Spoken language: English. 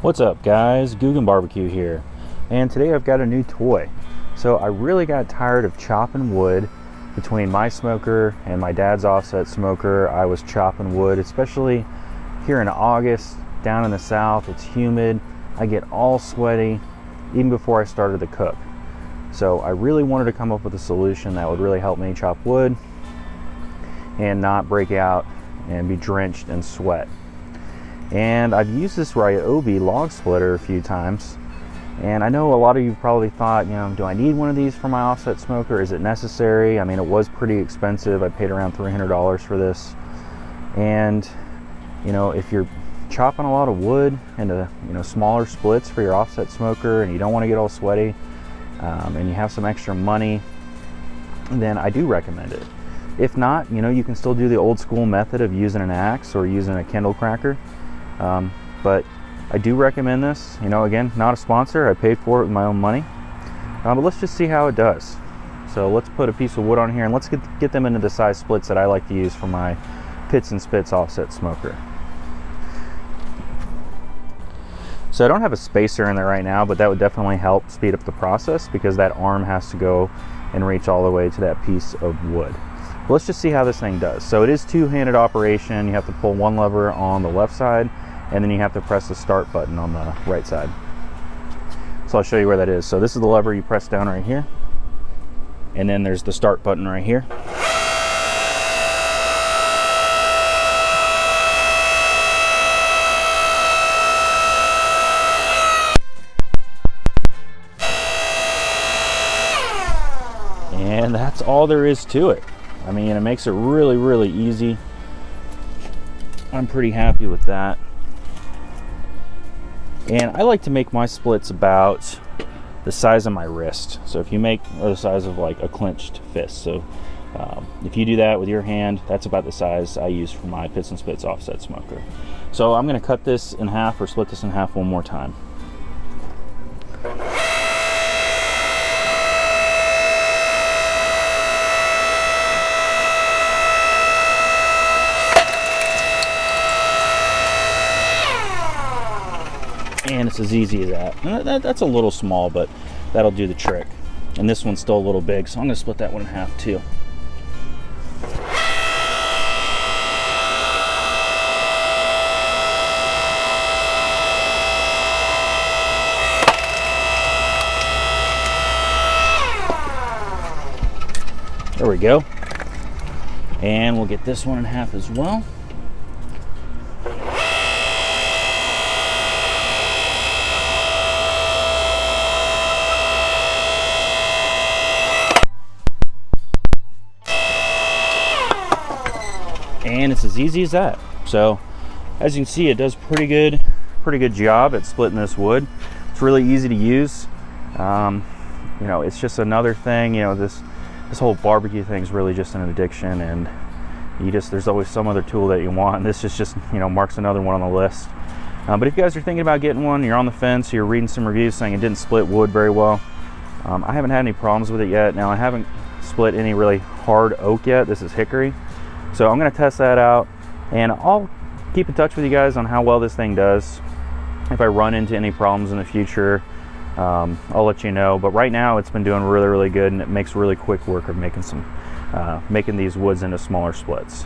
What's up guys, Guggen Barbecue here, and today I've got a new toy. So I really got tired of chopping wood. Between my smoker and my dad's offset smoker, I was chopping wood, especially here in August, down in the south. It's humid, I get all sweaty even before I started to cook. So I really wanted to come up with a solution that would really help me chop wood and not break out and be drenched in sweat. And I've used this Ryobi Log Splitter a few times, and I know a lot of you probably thought, do I need one of these for my offset smoker? Is it necessary? I mean, it was pretty expensive. I paid around $300 for this. And if you're chopping a lot of wood into smaller splits for your offset smoker and you don't want to get all sweaty, and you have some extra money, then I do recommend it. If not, you can still do the old school method of using an axe or using a Kindle cracker. But I do recommend this. Again, not a sponsor, I paid for it with my own money, but let's just see how it does. So let's put a piece of wood on here and let's get them into the size splits that I like to use for my pits and spits offset smoker. So I don't have a spacer in there right now, but that would definitely help speed up the process because that arm has to go and reach all the way to that piece of wood. Let's just see how this thing does. So it is two-handed operation. You have to pull one lever on the left side, and then you have to press the start button on the right side. So I'll show you where that is. So this is the lever you press down right here, and then there's the start button right here. And that's all there is to it. I mean, it makes it really, really easy. I'm pretty happy with that. And I like to make my splits about the size of my wrist. So if you make the size of like a clenched fist. So if you do that with your hand, that's about the size I use for my pits and spits offset smoker. So I'm going to cut this in half or split this in half one more time. And it's as easy as that. That's a little small, but that'll do the trick. And this one's still a little big, so I'm going to split that one in half too. There we go. And we'll get this one in half as well. And it's as easy as that. So as you can see, it does pretty good job at splitting this wood. It's really easy to use. It's just another thing. This whole barbecue thing is really just an addiction, and there's always some other tool that you want, and this is just marks another one on the list. But if you guys are thinking about getting one, you're on the fence, you're reading some reviews saying it didn't split wood very well, I haven't had any problems with it yet. Now I haven't split any really hard oak yet. This is hickory. So I'm going to test that out, and I'll keep in touch with you guys on how well this thing does. If I run into any problems in the future, I'll let you know. But right now it's been doing really, really good, and it makes really quick work of making these woods into smaller splits.